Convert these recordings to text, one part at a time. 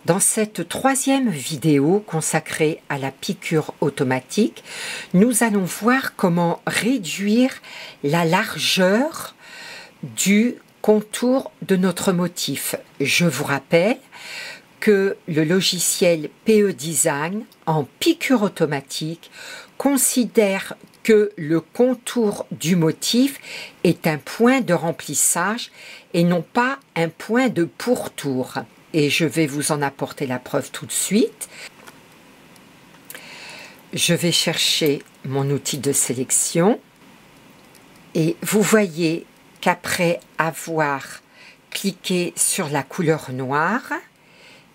Dans cette troisième vidéo consacrée à la piqûre automatique, nous allons voir comment réduire la largeur du contour de notre motif. Je vous rappelle que le logiciel PE Design en piqûre automatique considère que le contour du motif est un point de remplissage et non pas un point de pourtour. Et je vais vous en apporter la preuve tout de suite. Je vais chercher mon outil de sélection et vous voyez qu'après avoir cliqué sur la couleur noire,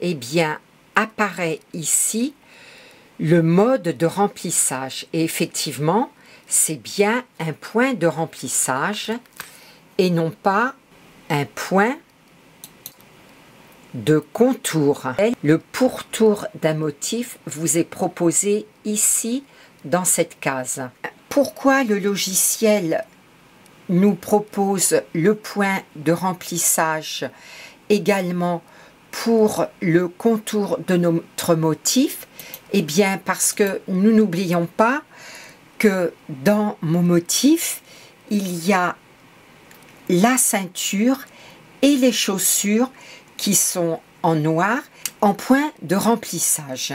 eh bien apparaît ici le mode de remplissage. Et effectivement, c'est bien un point de remplissage et non pas un point de contour. Le pourtour d'un motif vous est proposé ici dans cette case. Pourquoi le logiciel nous propose le point de remplissage également pour le contour de notre motif? Eh bien parce que nous n'oublions pas que dans mon motif, il y a la ceinture et les chaussures qui sont en noir, en point de remplissage.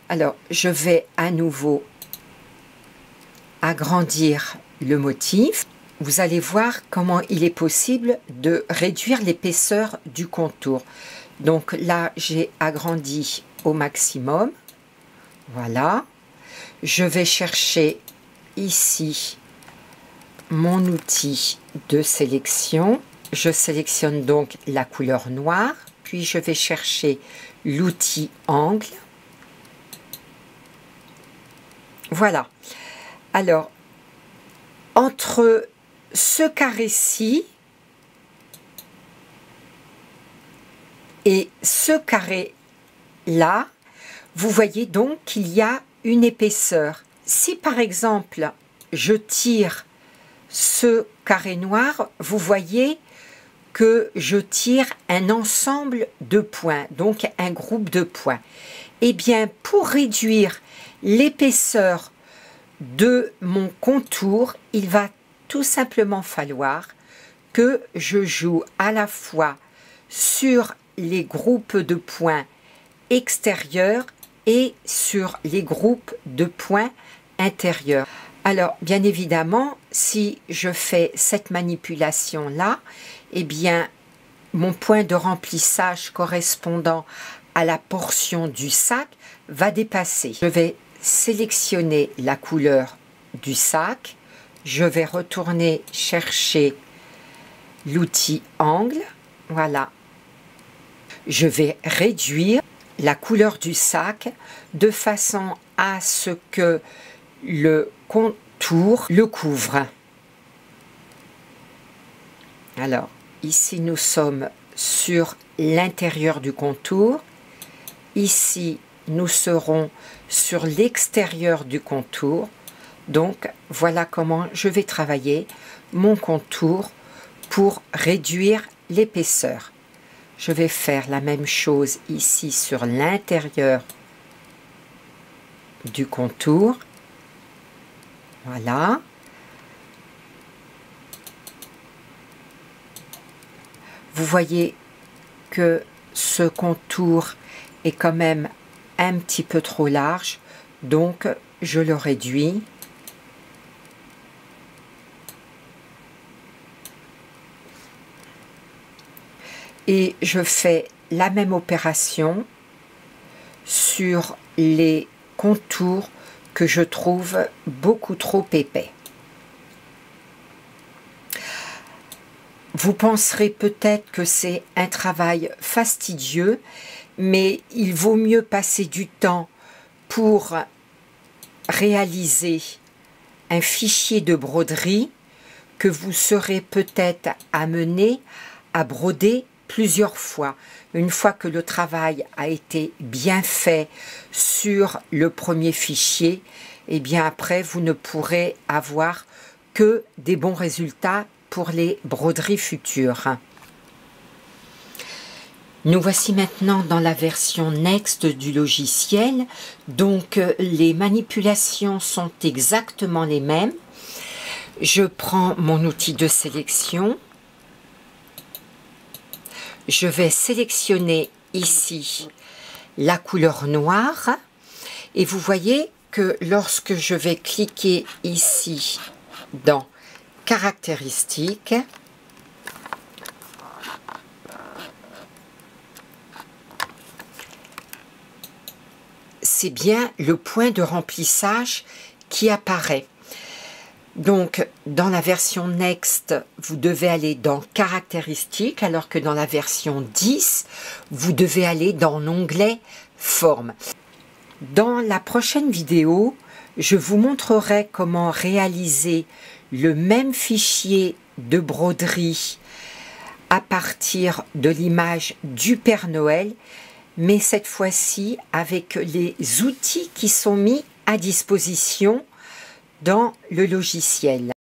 Alors, je vais à nouveau agrandir le motif. Vous allez voir comment il est possible de réduire l'épaisseur du contour. Donc là, j'ai agrandi au maximum. Voilà. Je vais chercher ici mon outil de sélection. Je sélectionne donc la couleur noire, puis je vais chercher l'outil angle. Voilà. Alors, entre ce carré-ci et ce carré-là, vous voyez donc qu'il y a une épaisseur. Si par exemple, je tire ce carré noir, vous voyez que je tire un ensemble de points, donc un groupe de points. Eh bien, pour réduire l'épaisseur de mon contour, il va tout simplement falloir que je joue à la fois sur les groupes de points extérieurs et sur les groupes de points intérieurs. Alors, bien évidemment, si je fais cette manipulation-là, eh bien, mon point de remplissage correspondant à la portion du sac va dépasser. Je vais sélectionner la couleur du sac. Je vais retourner chercher l'outil angle. Voilà. Je vais réduire la couleur du sac de façon à ce que le contour le couvre. Alors, ici nous sommes sur l'intérieur du contour. Ici, nous serons sur l'extérieur du contour. Donc, voilà comment je vais travailler mon contour pour réduire l'épaisseur. Je vais faire la même chose ici sur l'intérieur du contour. Voilà. Vous voyez que ce contour est quand même un petit peu trop large, donc je le réduis. Et je fais la même opération sur les contours que je trouve beaucoup trop épais. Vous penserez peut-être que c'est un travail fastidieux, mais il vaut mieux passer du temps pour réaliser un fichier de broderie que vous serez peut-être amené à broder plusieurs fois. Une fois que le travail a été bien fait sur le premier fichier, et bien après vous ne pourrez avoir que des bons résultats pour les broderies futures. Nous voici maintenant dans la version Next du logiciel. Donc les manipulations sont exactement les mêmes. Je prends mon outil de sélection. Je vais sélectionner ici la couleur noire. Et vous voyez que lorsque je vais cliquer ici dans Caractéristiques, c'est bien le point de remplissage qui apparaît. Donc, dans la version Next, vous devez aller dans Caractéristiques, alors que dans la version 10, vous devez aller dans l'onglet Forme. Dans la prochaine vidéo, je vous montrerai comment réaliser le même fichier de broderie à partir de l'image du Père Noël, mais cette fois-ci avec les outils qui sont mis à disposition dans le logiciel.